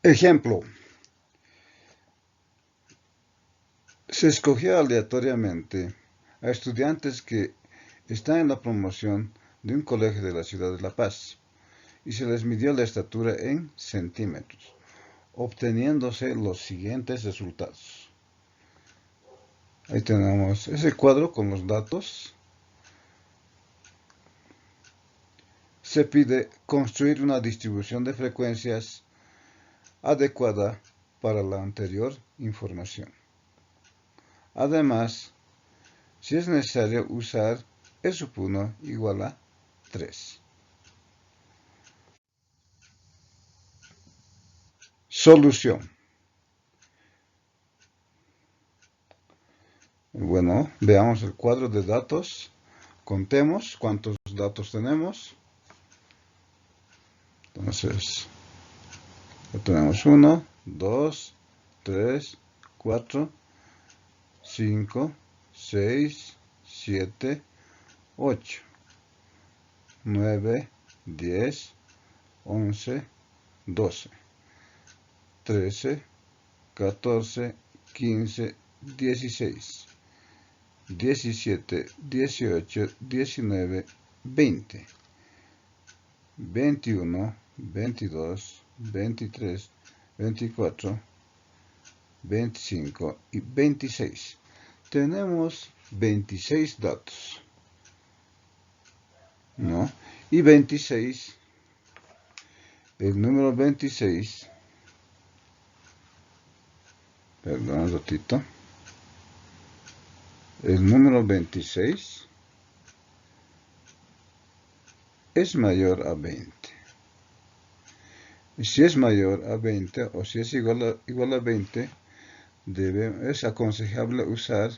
Ejemplo, se escogió aleatoriamente a estudiantes que están en la promoción de un colegio de la ciudad de La Paz y se les midió la estatura en centímetros, obteniéndose los siguientes resultados. Ahí tenemos ese cuadro con los datos. Se pide construir una distribución de frecuencias adecuada para la anterior información. Además, si es necesario usar E sub 1 igual a 3. Solución. Bueno, veamos el cuadro de datos. Contemos cuántos datos tenemos. Entonces, tenemos 1, 2, 3, 4, 5, 6, 7, 8, 9, 10, 11, 12, 13, 14, 15, 16, 17, 18, 19, 20, 21, 22, 23, 24, 25 y 26. Tenemos 26 datos, ¿no? Y 26, el número 26, perdón un ratito, el número 26 es mayor a 20. Y si es mayor a 20 o si es igual a 20, es aconsejable usar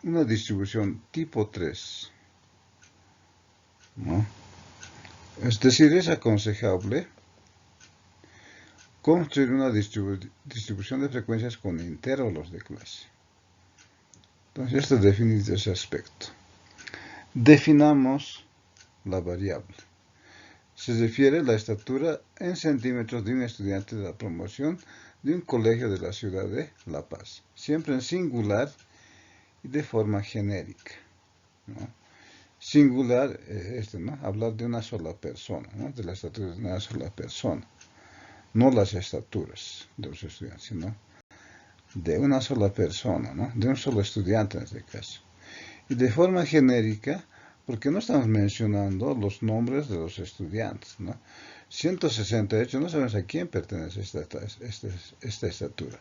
una distribución tipo 3, ¿no? Es decir, es aconsejable construir una distribución de frecuencias con intervalos de clase. Entonces, esto define ese aspecto. Definamos la variable. Se refiere a la estatura en centímetros de un estudiante de la promoción de un colegio de la ciudad de La Paz, siempre en singular y de forma genérica, ¿no? Singular, ¿no? Hablar de una sola persona, ¿no? De la estatura de una sola persona, no las estaturas de los estudiantes, sino de una sola persona, ¿no? De un solo estudiante en este caso. Y de forma genérica, porque no estamos mencionando los nombres de los estudiantes, ¿no? 168, no sabemos a quién pertenece esta estatura.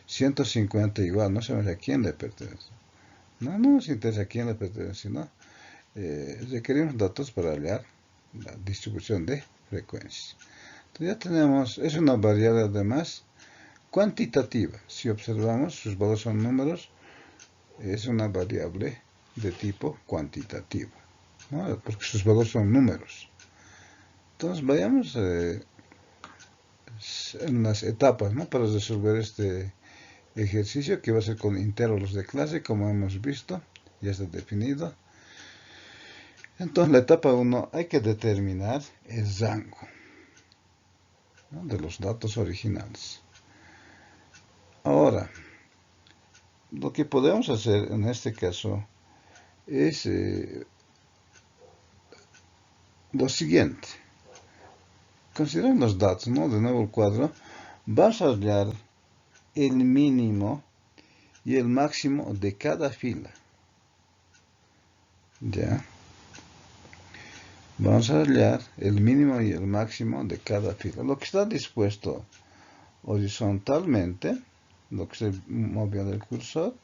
150 igual, no sabemos a quién le pertenece. No nos interesa a quién le pertenece, ¿no? Requerimos datos para hallar la distribución de frecuencias. Entonces ya tenemos, es una variable además cuantitativa. Si observamos, sus valores son números, es una variable de tipo cuantitativo, ¿no? Porque sus valores son números. Entonces vayamos en las etapas, ¿no? Para resolver este ejercicio que va a ser con intervalos de clase, como hemos visto, ya está definido. Entonces, la etapa 1 hay que determinar el rango, ¿no? De los datos originales. Ahora, lo que podemos hacer en este caso es lo siguiente. Considerando los datos, ¿no? De nuevo el cuadro, vamos a hallar el mínimo y el máximo de cada fila. ¿Ya? Vamos a hallar el mínimo y el máximo de cada fila. Lo que está dispuesto horizontalmente, lo que se movió del cursor,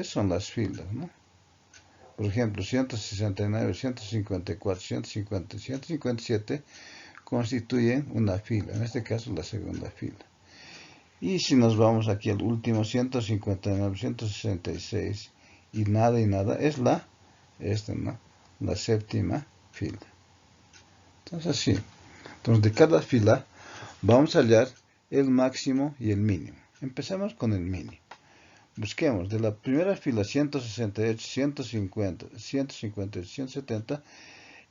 son las filas, ¿no? Por ejemplo, 169, 154, 150, 157 constituyen una fila, en este caso la segunda fila. Y si nos vamos aquí al último, 159, 166 y nada, es ¿no? La séptima fila. Entonces así. Entonces de cada fila vamos a hallar el máximo y el mínimo. Empezamos con el mínimo. Busquemos de la primera fila 168, 150, 150, 170,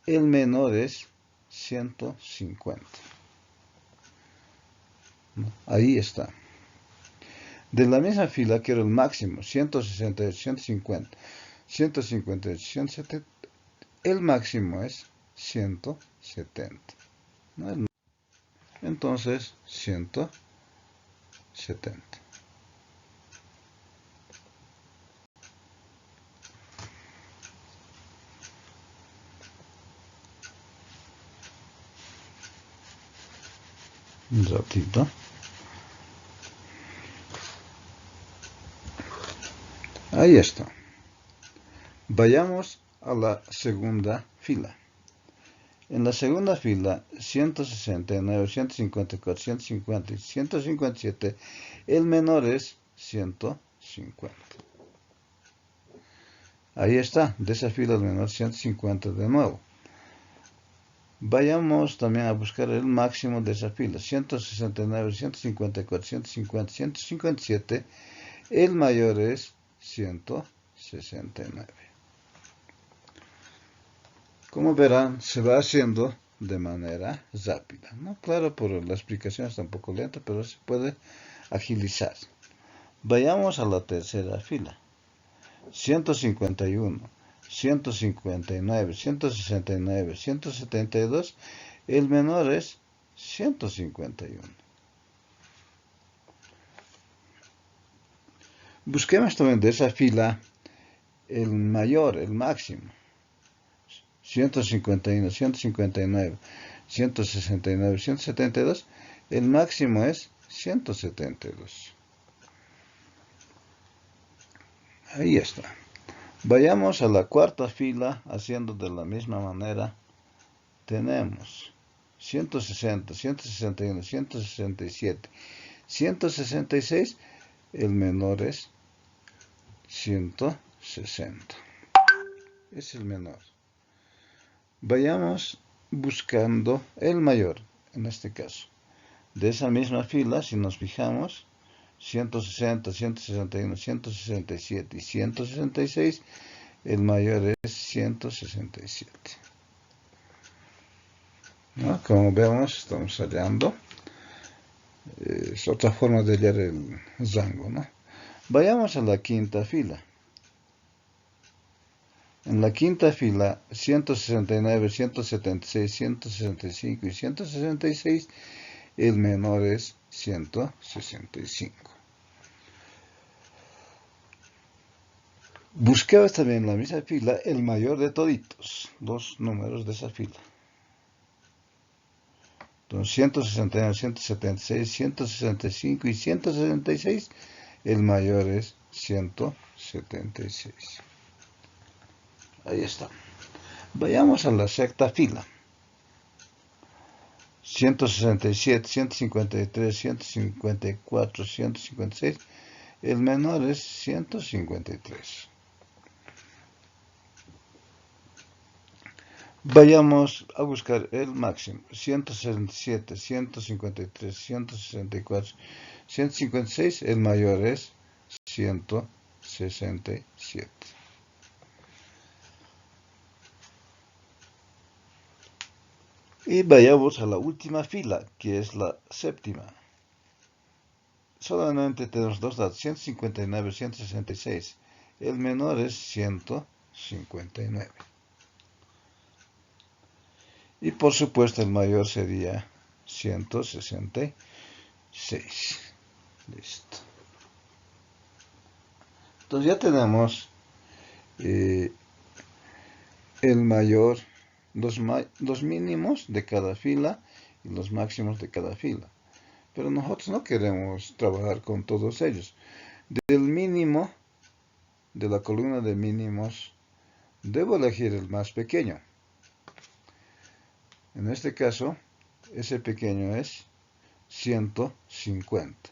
el menor es 150. ¿no? Ahí está. De la misma fila quiero el máximo, 168, 150, 158, 170. El máximo es 170. ¿No? Entonces, 170. Un ratito. Ahí está. Vayamos a la segunda fila. En la segunda fila, 169, 154, 150 y 157, el menor es 150. Ahí está, de esa fila el menor 150 de nuevo. Vayamos también a buscar el máximo de esa fila, 169, 154, 150, 157, el mayor es 169. Como verán, se va haciendo de manera rápida, ¿no? Claro, por la explicación está un poco lenta, pero se puede agilizar. Vayamos a la tercera fila. 151, 159, 169, 172. El menor es 151. Busquemos también de esa fila el mayor, el máximo. 151, 159, 169, 172, el máximo es 172. Ahí está. Vayamos a la cuarta fila haciendo de la misma manera. Tenemos 160, 161, 167, 166, el menor es 160. Es el menor. Vayamos buscando el mayor, en este caso. De esa misma fila, si nos fijamos, 160, 161, 167 y 166, el mayor es 167. ¿No? Como vemos, estamos hallando. Es otra forma de hallar el rango, ¿no? Vayamos a la quinta fila. En la quinta fila, 169, 176, 165 y 166, el menor es 165. Busquemos también en la misma fila el mayor de toditos, los números de esa fila. Entonces, 161, 176, 165 y 166, el mayor es 176. Ahí está. Vayamos a la sexta fila. 167, 153, 154, 156. El menor es 153. Vayamos a buscar el máximo. 167, 153, 164, 156. El mayor es 167. Y vayamos a la última fila, que es la séptima. Solamente tenemos dos datos, 159, 166. El menor es 159. Y por supuesto el mayor sería 166. Listo. Entonces ya tenemos el mayor, los mínimos de cada fila y los máximos de cada fila. Pero nosotros no queremos trabajar con todos ellos. Del mínimo, de la columna de mínimos, debo elegir el más pequeño. En este caso, ese pequeño es 150.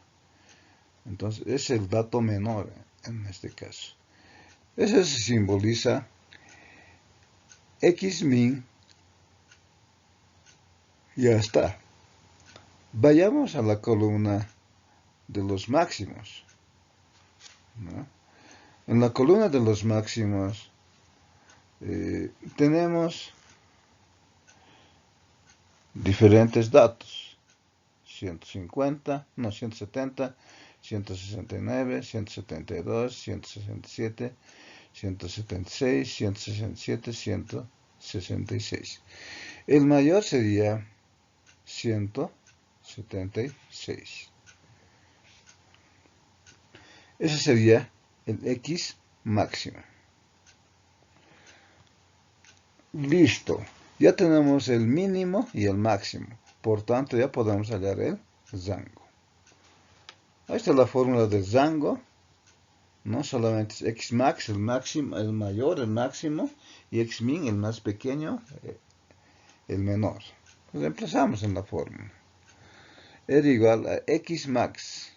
Entonces, es el dato menor en este caso. Ese se simboliza Xmin. Ya está. Vayamos a la columna de los máximos, ¿no? En la columna de los máximos tenemos diferentes datos. 150, no, 170, 169, 172, 167, 176, 167, 166. El mayor sería 176. Ese sería el X máximo. Listo. Ya tenemos el mínimo y el máximo. Por tanto, ya podemos hallar el rango. Ahí está la fórmula del rango. No solamente es Xmax, el máximo, el mayor, el máximo, y Xmin, el más pequeño, el menor. Reemplazamos en la fórmula. Era igual a Xmax.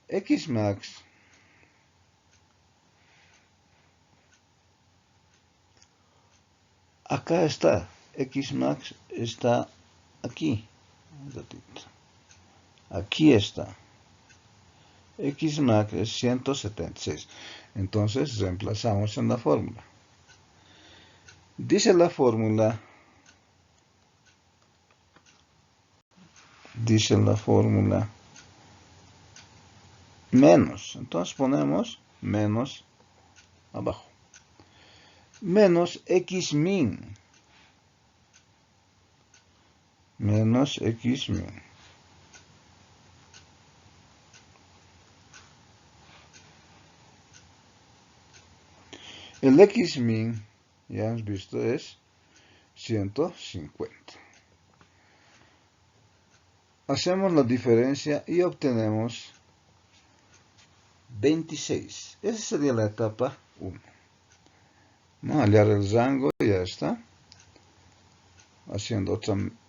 Xmax acá está. Xmax está aquí. Un ratito. Aquí está. Xmax es 176. Entonces reemplazamos en la fórmula. Dice la fórmula. Menos. Entonces ponemos menos abajo. Menos Xmin. Menos Xmin. El Xmin, ya hemos visto, es 150. Hacemos la diferencia y obtenemos 26. Esa sería la etapa 1. Vamos a hallar el rango y ya está. Haciendo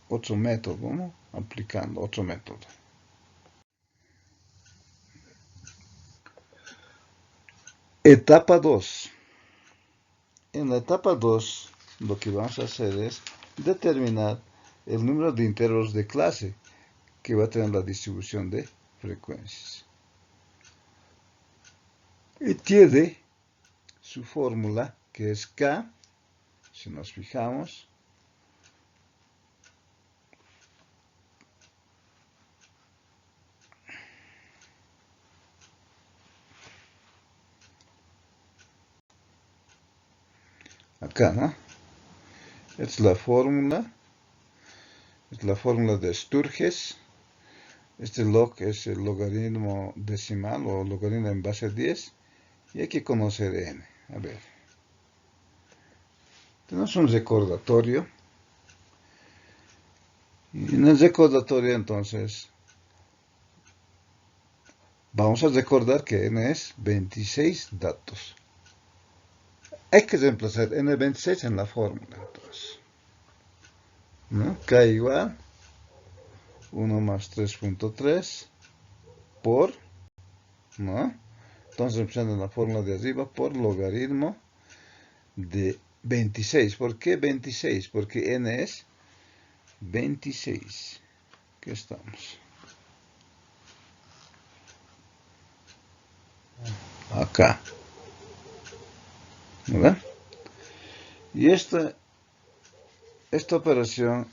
otro método, ¿no? Aplicando otro método. Etapa 2. En la etapa 2, lo que vamos a hacer es determinar el número de íntegros de clase que va a tener la distribución de frecuencias. Y tiene su fórmula, que es K, si nos fijamos, acá, ¿no? Es la fórmula de Sturges. Este log es el logaritmo decimal o logaritmo en base a 10. Y hay que conocer n. A ver. Tenemos un recordatorio. Y en el recordatorio, entonces, vamos a recordar que n es 26 datos. Hay que reemplazar n26 en la fórmula, entonces. ¿No? K igual 1 más 3.3 por, ¿no? Entonces, reemplazando en la fórmula de arriba por logaritmo de 26. ¿Por qué 26? Porque n es 26. ¿Qué estamos? Acá. ¿Verdad? Y esta operación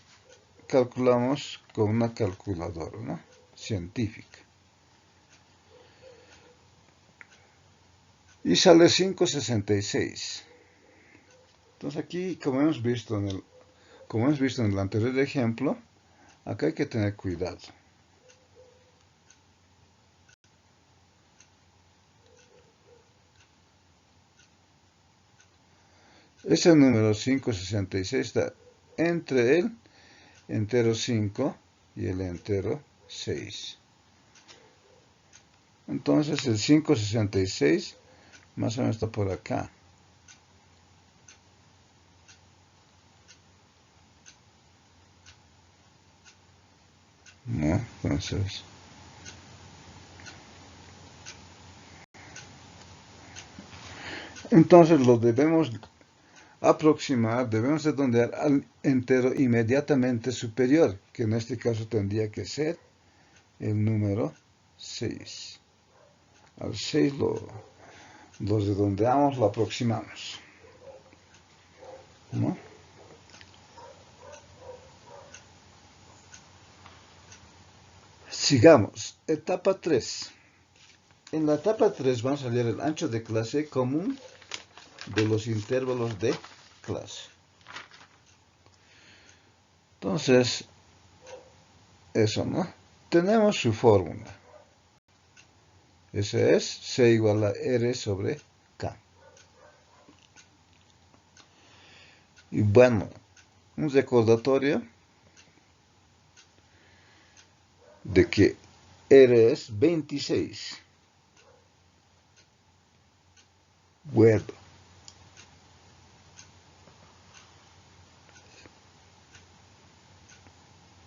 calculamos con una calculadora, ¿no? Científica. Y sale 566. Entonces aquí, como hemos visto en el anterior ejemplo, acá hay que tener cuidado. Ese número 566 está entre el entero 5 y el entero 6. Entonces el 566 más o menos está por acá. ¿No? Entonces lo debemos aproximar, debemos redondear al entero inmediatamente superior, que en este caso tendría que ser el número 6. Al 6 lo redondeamos, lo aproximamos, ¿no? Sigamos. Etapa 3. En la etapa 3 vamos a hallar el ancho de clase común de los intervalos de clase. Entonces, eso, ¿no? Tenemos su fórmula. Esa es C igual a R sobre K. Y bueno, un recordatorio de que R es 26. Bueno.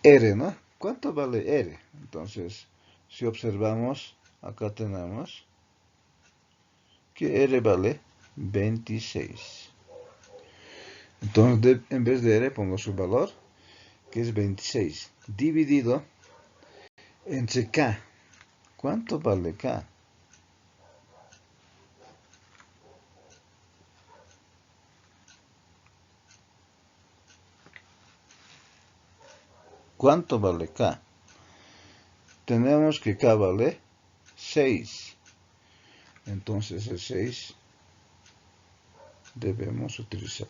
R, ¿no? ¿Cuánto vale R? Entonces, si observamos, acá tenemos que R vale 26. Entonces, en vez de R pongo su valor, que es 26, dividido entre K. ¿Cuánto vale K? ¿Cuánto vale K? Tenemos que K vale 6. Entonces el 6 debemos utilizar.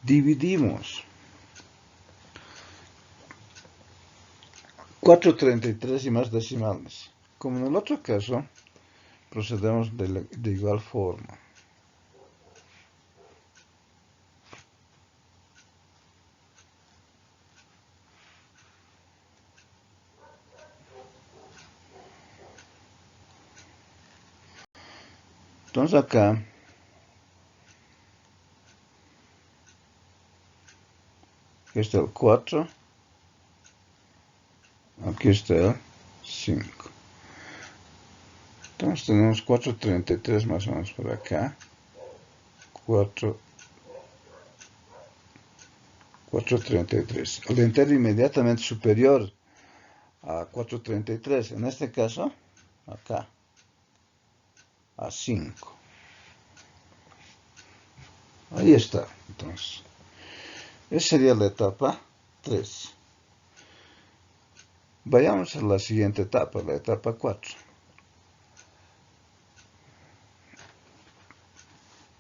Dividimos 433 y más decimales. Como en el otro caso, procedemos de igual forma. Entonces acá, aquí está el 4, aquí está el 5. Entonces tenemos 433 más o menos por acá. 433. El entero inmediatamente superior a 433, en este caso, acá, a 5. Ahí está, entonces. Esa sería la etapa 3. Vayamos a la siguiente etapa, la etapa 4.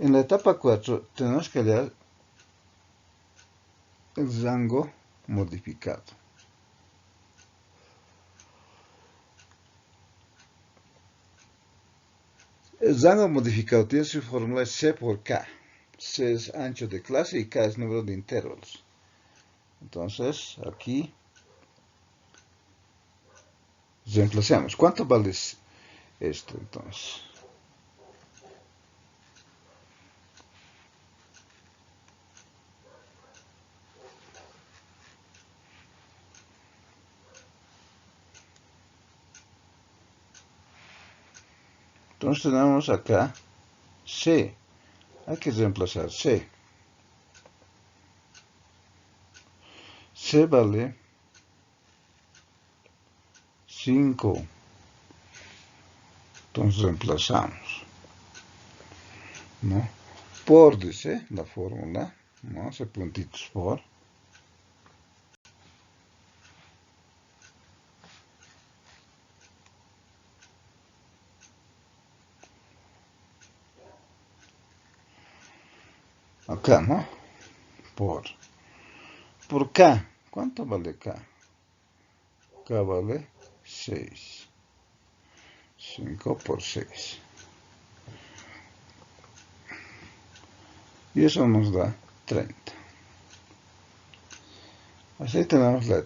En la etapa 4 tenemos que hallar el rango modificado. El rango modificado tiene su fórmula C por K. C es ancho de clase y K es número de intervalos. Entonces, aquí reemplazamos. ¿Cuánto vale esto entonces? Entonces tenemos acá C. Hay que reemplazar C. C vale 5. Entonces reemplazamos, ¿no? Por, dice la fórmula, ¿no? Hace puntitos por. Acá, ¿no? Por K. ¿Cuánto vale K? K vale 6. 5 por 6. Y eso nos da 30. Así tenemos la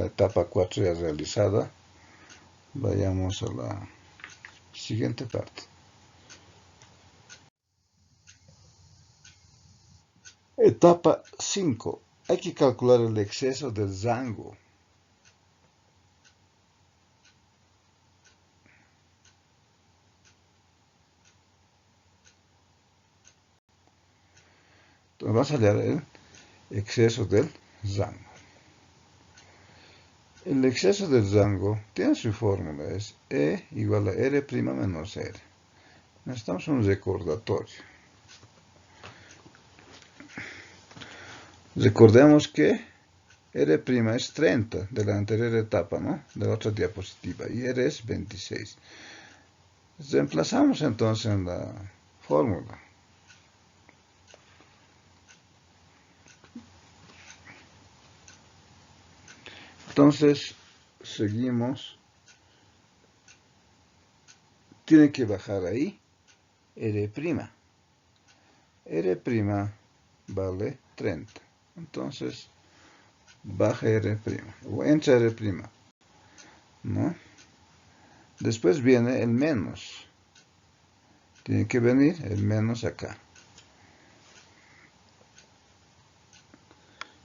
etapa 4 ya realizada. Vayamos a la siguiente parte. Etapa 5. Hay que calcular el exceso del rango. Entonces vamos a hallar el exceso del rango. El exceso del rango tiene su fórmula, es E igual a R' menos R. Necesitamos un recordatorio. Recordemos que R' es 30 de la anterior etapa, ¿no? De la otra diapositiva. Y R es 26. Reemplazamos entonces en la fórmula. Entonces, seguimos. Tiene que bajar ahí R'. R' vale 30. Entonces, baja R'. O entra R'. ¿No? Después viene el menos. Tiene que venir el menos acá.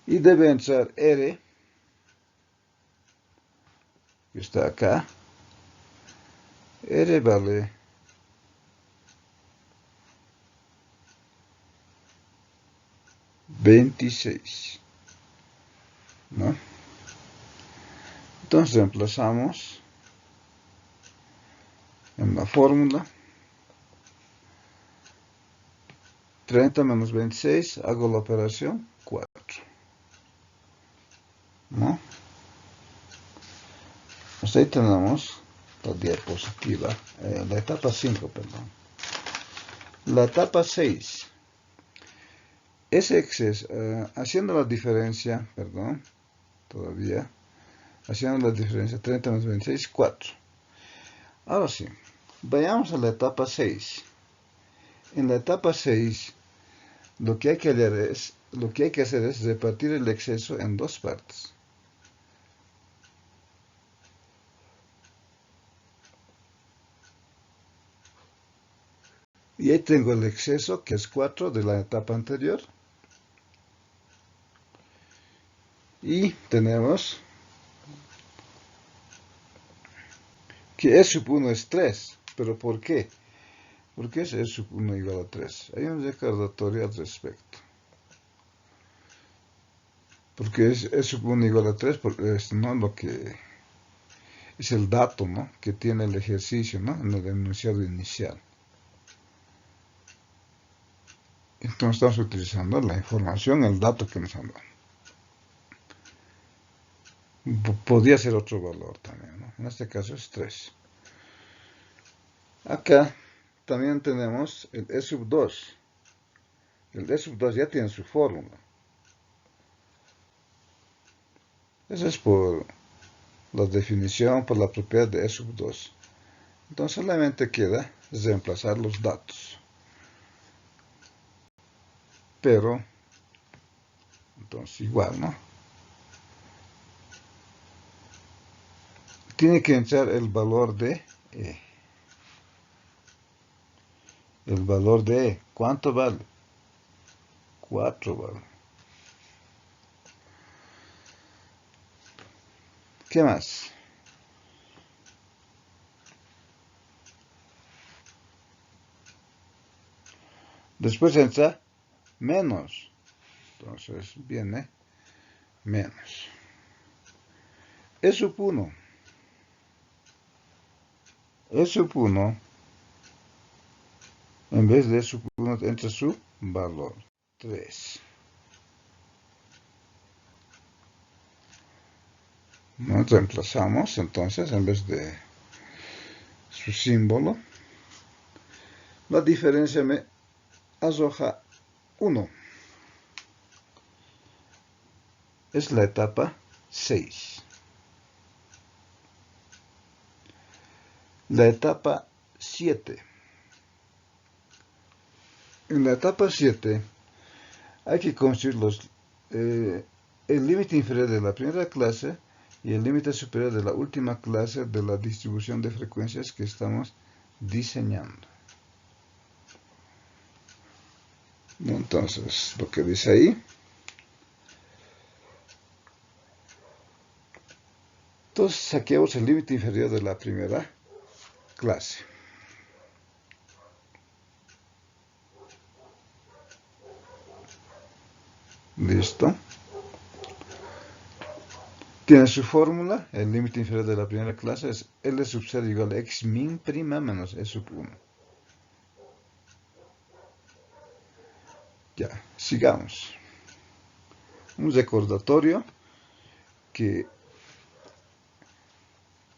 Y debe entrar R, que está acá. R vale 26. ¿No? Entonces reemplazamos en la fórmula. 30 menos 26, hago la operación 4. ¿No? Pues ahí tenemos la diapositiva, la etapa 5, perdón. La etapa 6. Ese exceso, haciendo la diferencia, perdón, todavía, haciendo la diferencia 30 menos 26, 4. Ahora sí, vayamos a la etapa 6. En la etapa 6, lo que hay que hacer es repartir el exceso en dos partes. Y ahí tengo el exceso, que es 4 de la etapa anterior. Y tenemos que E sub 1 es 3. ¿Pero por qué? ¿Por qué es E sub 1 igual a 3? Hay un recordatorio al respecto. Porque es E sub 1 igual a 3, porque es, ¿no? Lo que es el dato, ¿no? Que tiene el ejercicio, ¿no? En el enunciado inicial. Entonces estamos utilizando la información, el dato que nos han dado. Podría ser otro valor también, ¿no? En este caso es 3. Acá también tenemos el E sub 2. El E sub 2 ya tiene su fórmula. Eso es por la definición, por la propiedad de E sub 2. Entonces solamente queda reemplazar los datos. Pero, entonces igual, ¿no? Tiene que entrar el valor de E. El valor de E, ¿cuánto vale? 4 vale. ¿Qué más? Después entra menos. Entonces viene menos. E sub 1. E sub 1, en vez de E sub 1, entra su valor, 3. Nos reemplazamos, entonces, en vez de su símbolo, la diferencia me arroja 1. Es la etapa 6. La etapa 7. En la etapa 7 hay que construir el límite inferior de la primera clase y el límite superior de la última clase de la distribución de frecuencias que estamos diseñando. Entonces, lo que dice ahí. Entonces, saquemos el límite inferior de la primera clase. Listo. Tiene su fórmula. El límite inferior de la primera clase es L sub 0 igual a x min' menos E sub 1. Ya, sigamos. Un recordatorio. que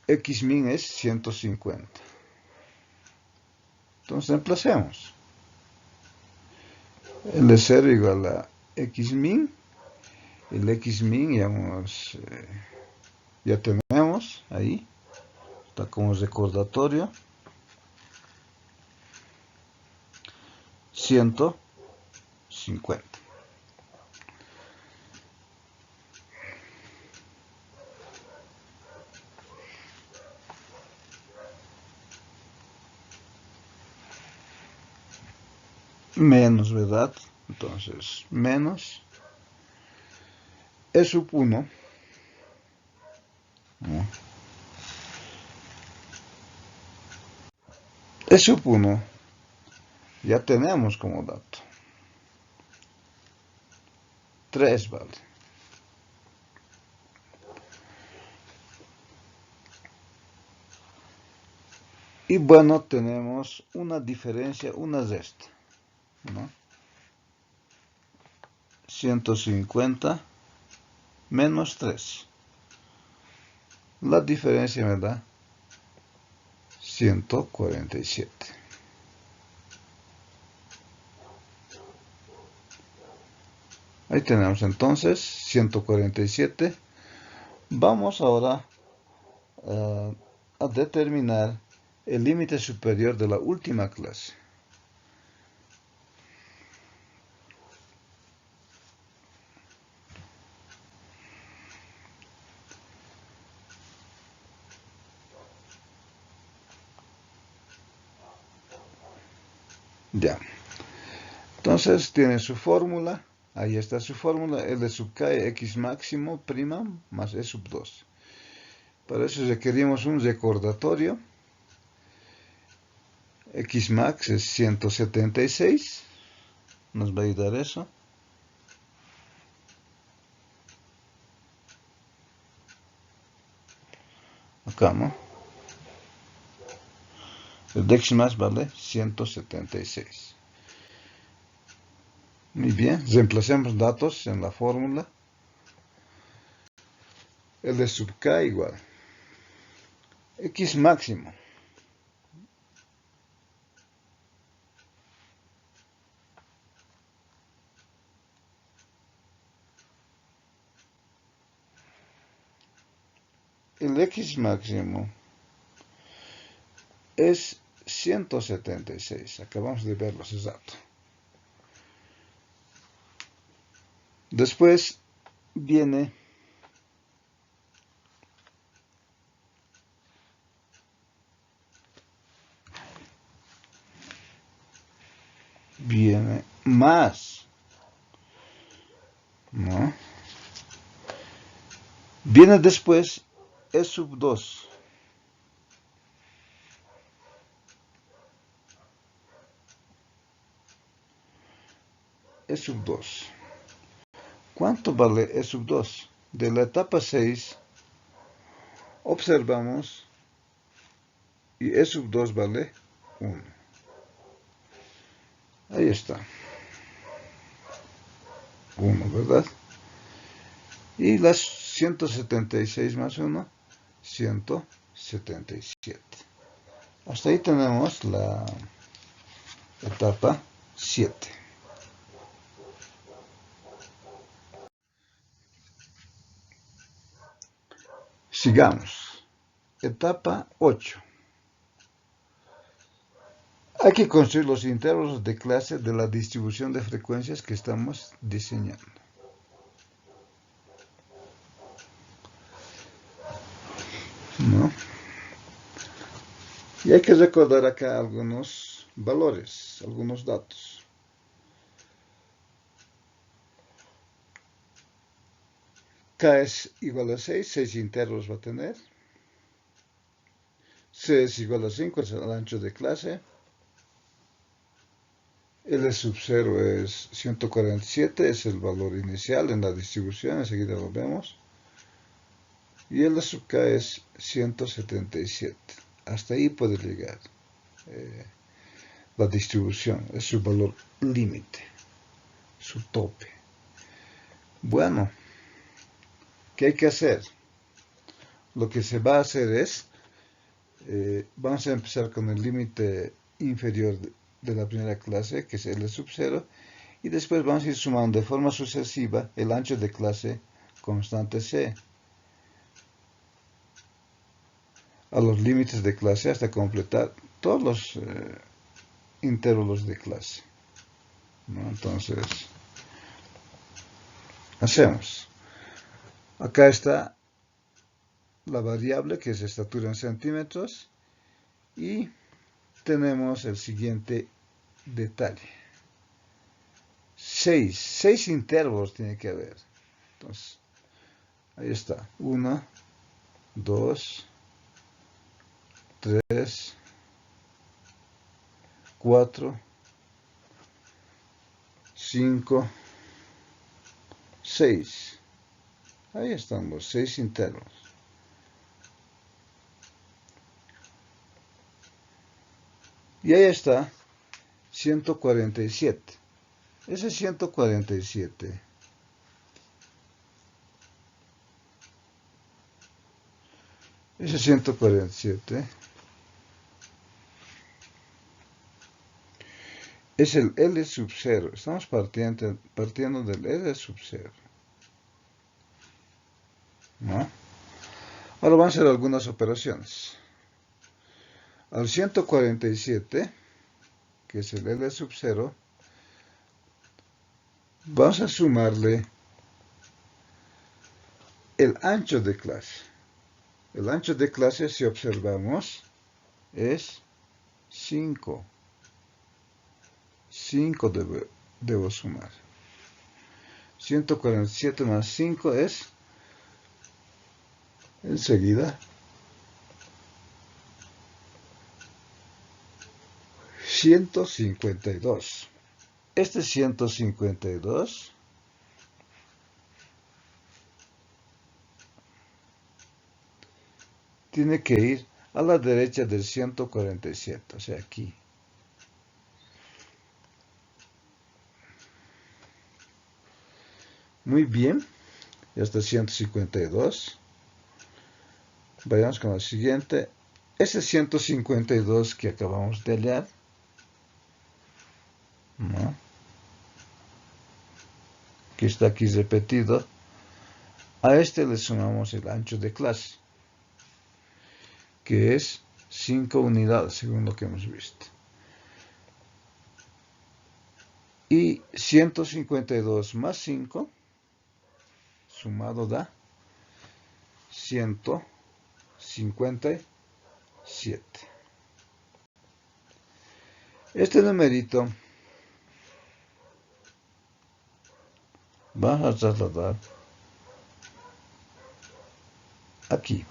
x min es 150. Entonces reemplacemos. El de 0 igual a x min. El x min ya tenemos ahí. Está como recordatorio. 150. Menos, ¿verdad? Entonces, menos E sub 1. E sub 1 ya tenemos como dato. 3 vale. Y bueno, tenemos una diferencia, una resta, ¿no? 150 menos 3. La diferencia me da 147. Ahí tenemos entonces 147. Vamos ahora a determinar el límite superior de la última clase. Ya. Entonces tiene su fórmula. Ahí está su fórmula. L sub k x máximo prima más E sub 2. Para eso requerimos un recordatorio. X max es 176. Nos va a ayudar eso. Acá, ¿no? El de X max vale 176. Muy bien, reemplacemos datos en la fórmula. L sub k igual X máximo. El X máximo es 176. Acabamos de verlo, es exacto. Después viene más, ¿no? Viene después E sub 2. E sub 2. ¿Cuánto vale E sub 2? De la etapa 6 observamos y E sub 2 vale 1. Ahí está. 1, ¿verdad? Y las 176 más 1, 177. Hasta ahí tenemos la etapa 7. Sigamos. Etapa 8. Hay que construir los intervalos de clase de la distribución de frecuencias que estamos diseñando. ¿No? Y hay que recordar acá algunos valores, algunos datos. K es igual a 6, 6 intervalos va a tener. C es igual a 5, es el ancho de clase. L sub 0 es 147, es el valor inicial en la distribución, enseguida lo vemos. Y L sub k es 177. Hasta ahí puede llegar la distribución, es su valor límite, su tope. Bueno, ¿Qué hay que hacer? Lo que se va a hacer es, vamos a empezar con el límite inferior de la primera clase, que es L sub 0, y después vamos a ir sumando de forma sucesiva el ancho de clase constante C a los límites de clase hasta completar todos los intervalos de clase, ¿no? Entonces, hacemos. Acá está la variable, que es estatura en centímetros, y tenemos el siguiente detalle. 6 intervalos tiene que haber. Entonces, ahí está. 1, 2, 3, 4, 5, 6. Ahí están los 6 intervalos. Y ahí está 147. Ese 147 es el L sub 0. Estamos partiendo del L sub 0, ¿no? Ahora vamos a hacer algunas operaciones. Al 147, que es el L sub 0, vamos a sumarle el ancho de clase. El ancho de clase, si observamos, es 5. 5 debo sumar. 147 más 5 es, enseguida, 152. Este 152 tiene que ir a la derecha del 147, o sea, aquí. Muy bien, ya está 152. Vayamos con la siguiente. Ese 152 que acabamos de hallar, ¿no?, que está aquí repetido, a este le sumamos el ancho de clase, que es 5 unidades, según lo que hemos visto. Y 152 más 5, sumado da 157. Este numerito vamos a trasladar aquí.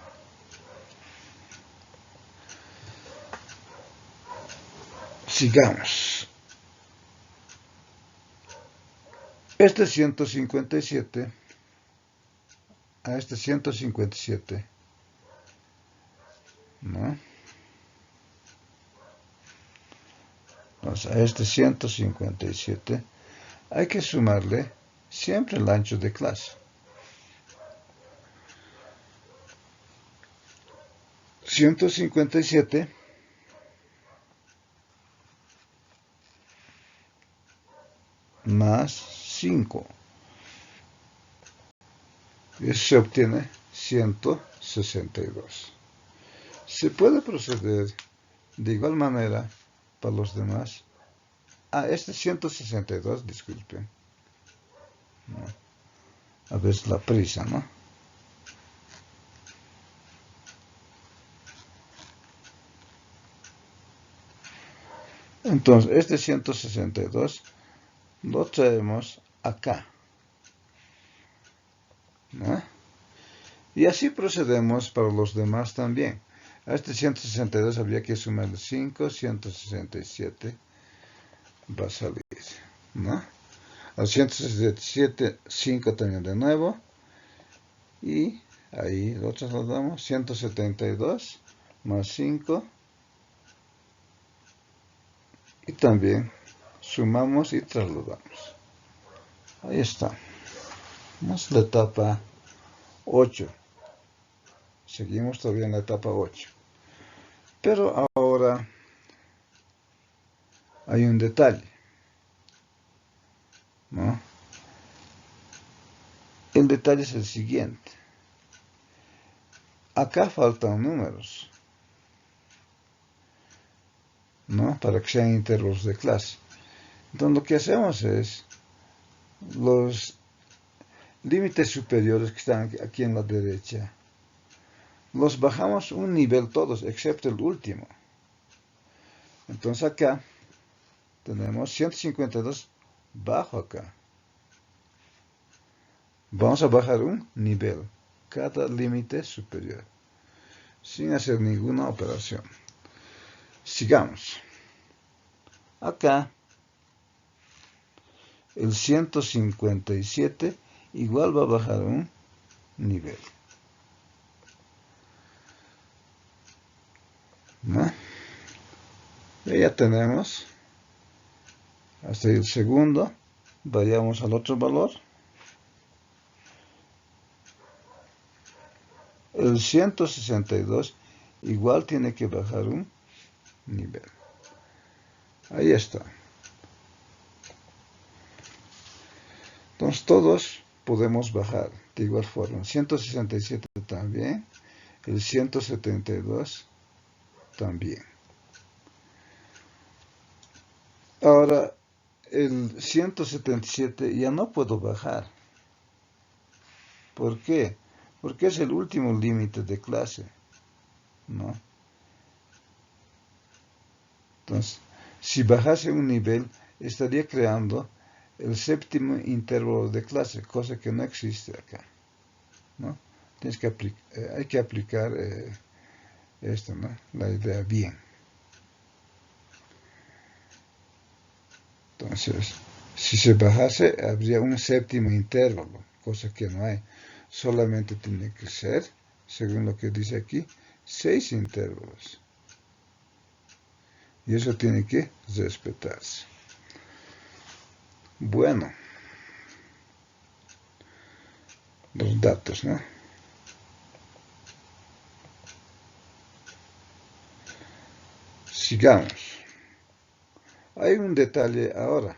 Sigamos. Este 157 a este 157, ¿no? Entonces, a este 157 hay que sumarle siempre el ancho de clase. 157 más 5. Y eso se obtiene 162. Se puede proceder de igual manera para los demás. Este 162, disculpen. No. A veces la prisa, ¿no? Entonces, este 162 lo traemos acá, ¿no? Y así procedemos para los demás también. A este 162 habría que sumarle 5, 167 va a salir, ¿no? Al 167, 5 también de nuevo. Y ahí lo trasladamos, 172 más 5. Y también sumamos y trasladamos. Ahí está. Vamos a la etapa 8. Seguimos todavía en la etapa 8. Pero ahora hay un detalle, ¿no? El detalle es el siguiente. Acá faltan números, ¿no? Para que sean intervalos de clase. Entonces lo que hacemos es los límites superiores que están aquí en la derecha, los bajamos un nivel todos, excepto el último. Entonces acá tenemos 152 bajo acá. Vamos a bajar un nivel, cada límite superior, sin hacer ninguna operación. Sigamos. Acá, el 157 igual va a bajar un nivel, ¿no? Y ya tenemos hasta el segundo. Vayamos al otro valor. El 162 igual tiene que bajar un nivel. Ahí está. Entonces todos podemos bajar de igual forma. El 167 también. El 172 también. Ahora, el 177 ya no puedo bajar. ¿Por qué? Porque es el último límite de clase, ¿no? Entonces, si bajase un nivel, estaría creando el séptimo intervalo de clase, cosa que no existe acá, ¿no? Hay que aplicar esto, ¿no? La idea bien. Entonces, si se bajase, habría un séptimo intervalo, cosa que no hay. Solamente tiene que ser, según lo que dice aquí, 6 intervalos. Y eso tiene que respetarse. Bueno, los datos, ¿no? Sigamos. Hay un detalle ahora,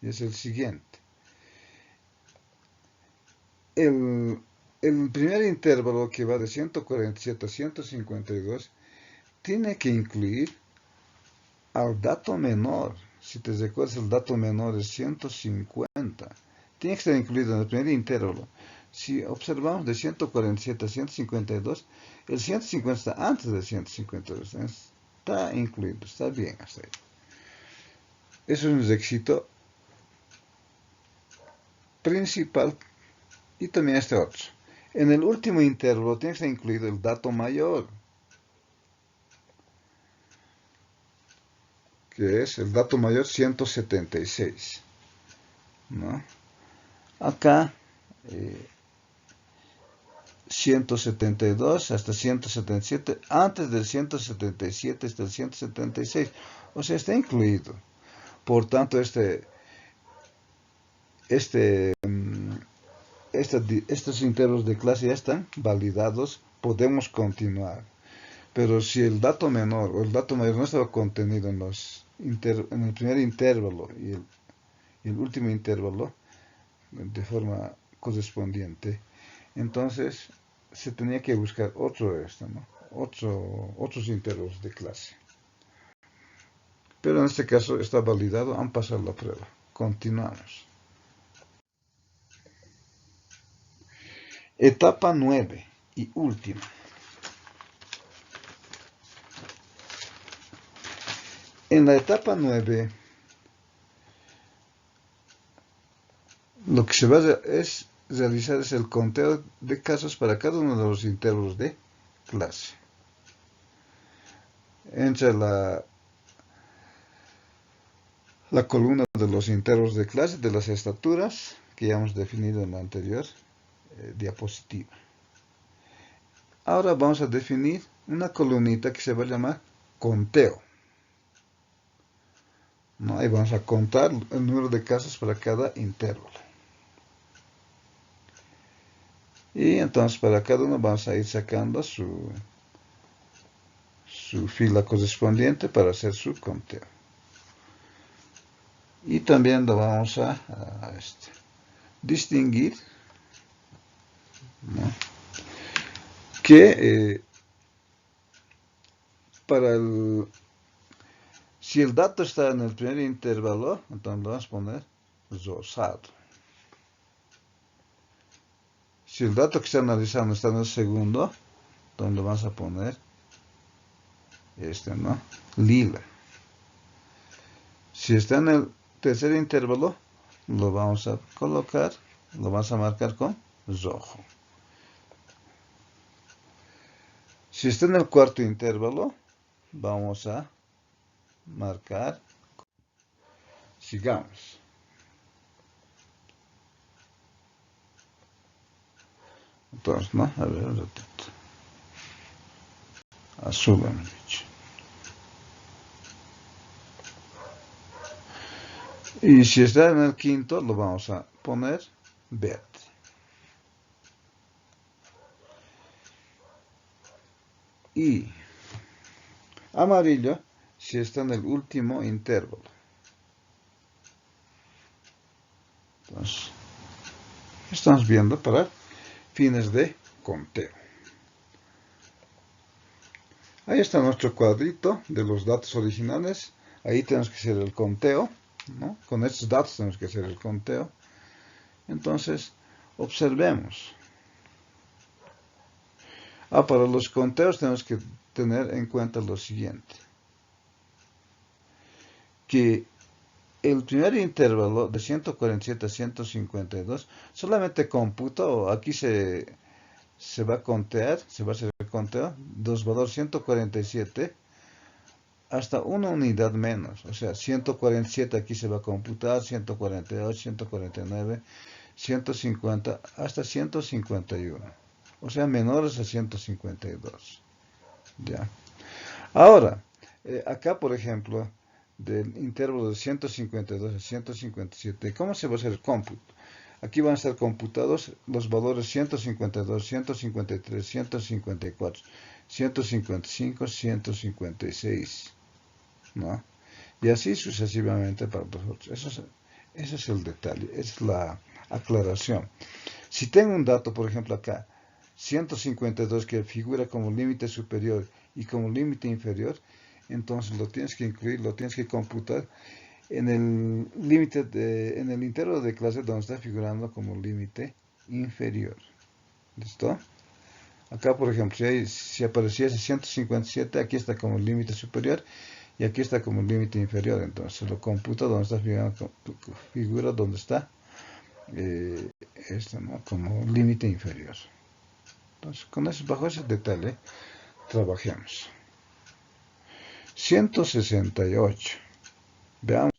y es el siguiente. El primer intervalo, que va de 147 a 152, tiene que incluir al dato menor. Si te recuerdas, el dato menor es 150. Tiene que estar incluido en el primer intervalo. Si observamos de 147 a 152, el 150 está antes del 152. Está incluido, está bien hasta ahí. Eso es un requisito principal. Y también este otro. En el último intervalo tiene que estar incluido el dato mayor, que es el dato mayor 176, ¿no? Acá 172 hasta 177, antes del 177 hasta el 176, o sea, está incluido. Por tanto, estos intervalos de clase ya están validados, podemos continuar. Pero si el dato menor o el dato mayor no estaba contenido en el primer intervalo y el último intervalo de forma correspondiente, entonces se tenía que buscar ¿no? Otros intervalos de clase. Pero en este caso está validado, han pasado la prueba. Continuamos. Etapa 9 y última. En la etapa 9, lo que se va a realizar es el conteo de casos para cada uno de los intervalos de clase. Entra la columna de los intervalos de clase, de las estaturas, que ya hemos definido en la anterior diapositiva. Ahora vamos a definir una columnita que se va a llamar conteo. ¿No? Ahí vamos a contar el número de casos para cada intervalo. Y entonces para cada uno vamos a ir sacando su fila correspondiente para hacer su conteo. Y también lo vamos a distinguir, ¿no? Que si el dato está en el primer intervalo, entonces lo vamos a poner rosado. Si el dato que está analizando está en el segundo, entonces lo vamos a poner ¿no? Lila. Si está en el tercer intervalo, lo vamos a colocar, lo vamos a marcar con rojo. Si está en el cuarto intervalo, vamos a marcar. Sigamos. Entonces, ¿no? A ver, un ratito. Azul, me dicho. Y si está en el quinto, lo vamos a poner verde. Y amarillo si está en el último intervalo. Entonces, estamos viendo para fines de conteo. Ahí está nuestro cuadrito de los datos originales. Ahí tenemos que hacer el conteo, ¿no? Con estos datos tenemos que hacer el conteo. Entonces, observemos. Para los conteos tenemos que tener en cuenta lo siguiente. Que el primer intervalo de 147 a 152 solamente computa, o aquí se va a contear, se va a hacer el conteo, los valores 147 hasta una unidad menos. O sea, 147 aquí se va a computar, 148, 149, 150 hasta 151. O sea, menores a 152. ¿Ya? Ahora, acá, por ejemplo, del intervalo de 152 a 157, ¿cómo se va a hacer el cómputo? Aquí van a estar computados los valores 152, 153, 154, 155, 156, ¿no? Y así sucesivamente para los otros. Ese es el detalle, es la aclaración. Si tengo un dato, por ejemplo, acá, 152 que figura como límite superior y como límite inferior, entonces lo tienes que incluir, lo tienes que computar en el límite en el intervalo de clase donde está figurando como límite inferior. ¿Listo? Acá, por ejemplo, si apareciese 157, aquí está como límite superior y aquí está como límite inferior. Entonces lo computa donde está figura donde está ¿no? Como límite inferior. Entonces, bajo ese detalle, trabajemos. 168. Veamos.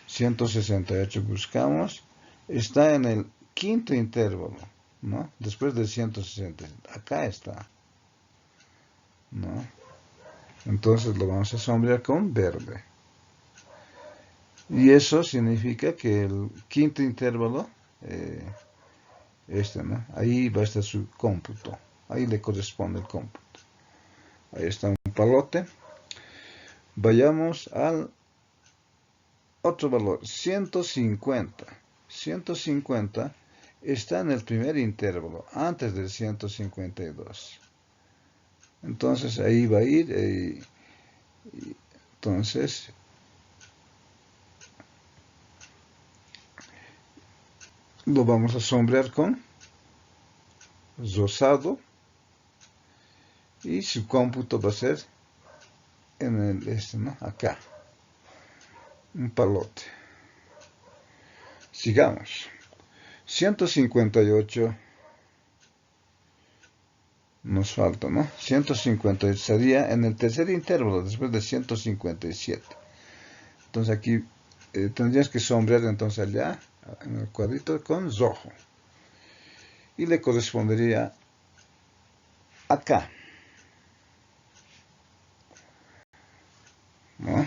168 buscamos. Está en el quinto intervalo, ¿no? Después de 160. Acá está, ¿no? Entonces lo vamos a sombrear con verde. Y eso significa que el quinto intervalo, ¿no? Ahí va a estar su cómputo. Ahí le corresponde el cómputo. Ahí está un palote. Vayamos al otro valor, 150. 150 está en el primer intervalo, antes del 152. Entonces ahí va a ir. Entonces, lo vamos a sombrear con rosado. Y su cómputo va a ser en el ¿no? Acá. Un palote. Sigamos. 158 nos falta, ¿no? 158 sería en el tercer intervalo, después de 157. Entonces aquí tendrías que sombrear entonces allá, en el cuadrito, con rojo. Y le correspondería acá, ¿no?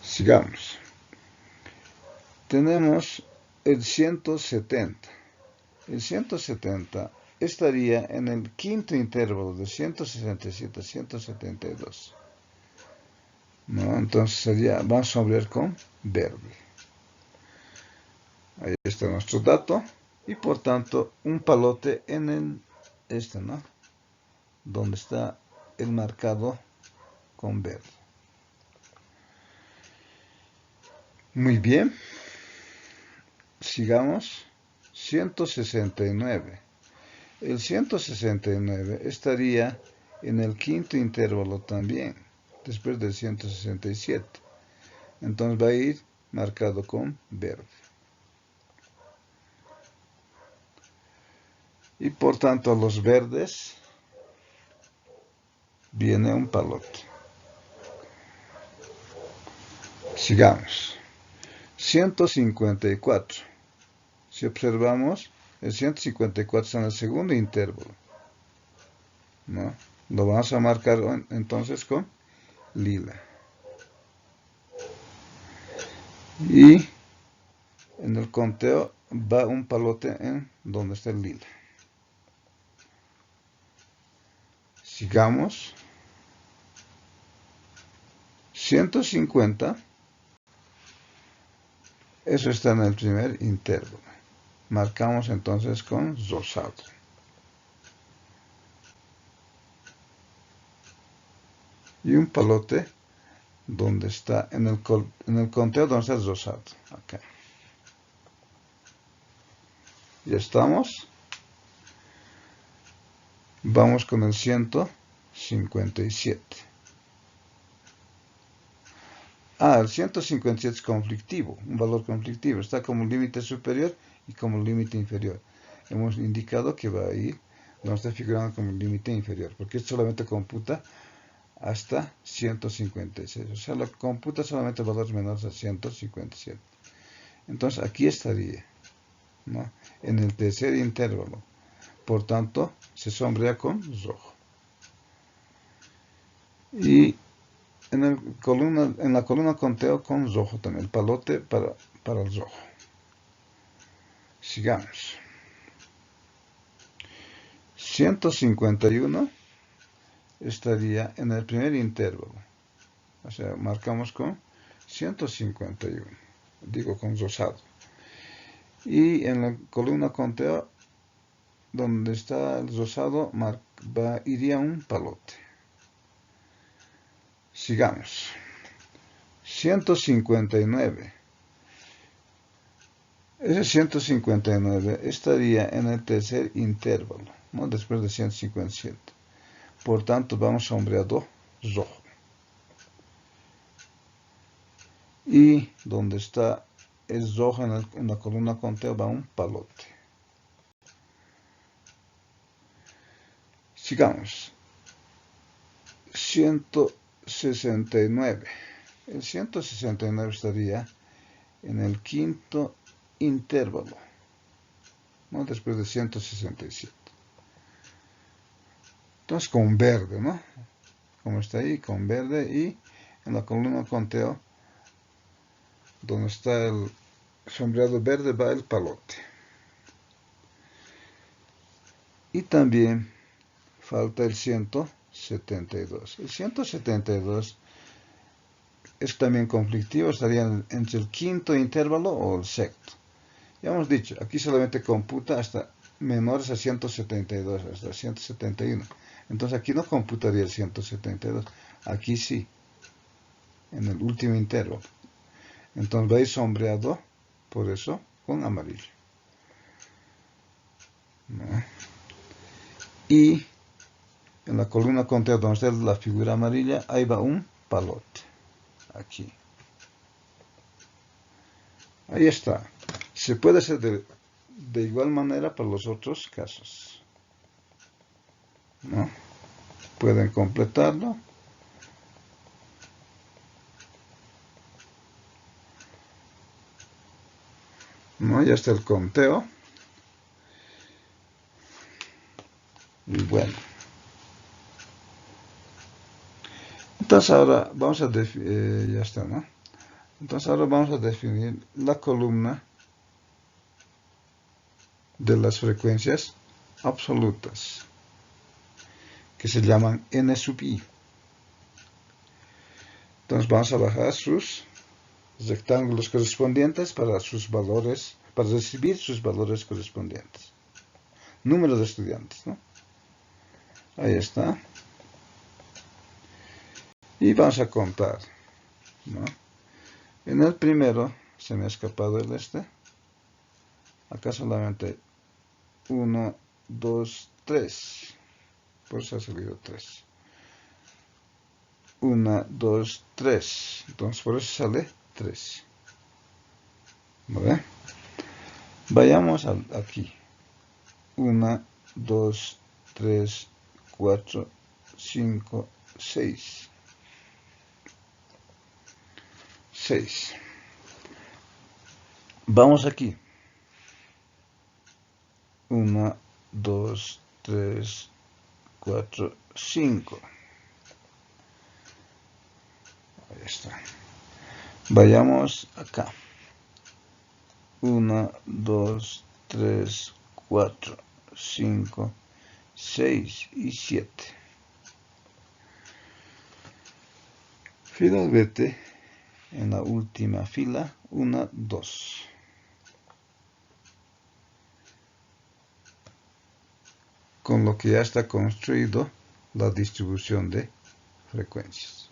Sigamos. Tenemos el 170. el 170 estaría en el quinto intervalo de 167 a 172. ¿No? Entonces sería, vamos a sombrear con verde. Ahí está nuestro dato. Y por tanto, un palote en el, ¿no? Donde está el marcado con verde. Muy bien. Sigamos. 169. El 169 estaría en el quinto intervalo también, después del 167. Entonces va a ir marcado con verde. Y por tanto a los verdes viene un palote. Sigamos. 154. Si observamos, el 154 está en el segundo intervalo, ¿no? Lo vamos a marcar entonces con lila. Y en el conteo va un palote en donde está el lila. Sigamos. 150. Eso está en el primer intervalo. Marcamos entonces con rosado. Y un palote donde está, en el conteo donde está el rosado. Acá. Ya estamos. Vamos con el 157. El 157 es conflictivo, un valor conflictivo. Está como límite superior y como límite inferior. Hemos indicado que va a ir, donde está figurando como límite inferior, porque esto solamente computa hasta 156. O sea, lo computa solamente valores menores a 157. Entonces, aquí estaría, ¿no? En el tercer intervalo. Por tanto, se sombrea con rojo. Y en la columna conteo con rojo también, el palote para el rojo. Sigamos. 151 estaría en el primer intervalo. O sea, marcamos con 151. Digo con rosado. Y en la columna conteo, donde está el rosado, iría un palote. Sigamos. 159. Ese 159 estaría en el tercer intervalo, ¿no? Después de 157. Por tanto, vamos sombreado rojo. Y donde está el rojo en la columna conteo va un palote. Sigamos. 169. El 169 estaría en el quinto intervalo, ¿no? Después de 167. Entonces con verde, ¿no? Como está ahí, con verde. Y en la columna conteo, donde está el sombreado verde, va el palote. Y también falta el 172. El 172 es también conflictivo, estaría entre el quinto intervalo o el sexto. Ya hemos dicho, aquí solamente computa hasta menores a 172, hasta 171. Entonces aquí no computaría el 172, aquí sí, en el último intervalo. Entonces va a ir sombreado, por eso, con amarillo. ¿No? Y en la columna conteo donde está la figura amarilla, ahí va un palote. Aquí. Ahí está. Se puede hacer de igual manera para los otros casos, ¿no? Pueden completarlo. ¿No? Ya está el conteo. Y bueno. Entonces ahora vamos a definir, ya está, ¿no? Entonces ahora vamos a definir la columna de las frecuencias absolutas, que se llaman n sub i. Entonces vamos a bajar sus rectángulos correspondientes para sus valores, para recibir sus valores correspondientes. Número de estudiantes, ¿no? Ahí está. Y vamos a contar, ¿no? En el primero se me ha escapado el este. Acá solamente 1, 2, 3. Por eso ha salido 3. 1, 2, 3. Entonces por eso sale 3. ¿Vale? Vayamos aquí. 1, 2, 3, 4, 5, 6. 6. Vamos aquí. 1, 2, 3, 4, 5. Ahí está. Vayamos acá. 1, 2, 3, 4, 5, 6 y 7. Finalmente, en la última fila, 1, 2. Con lo que ya está construido la distribución de frecuencias.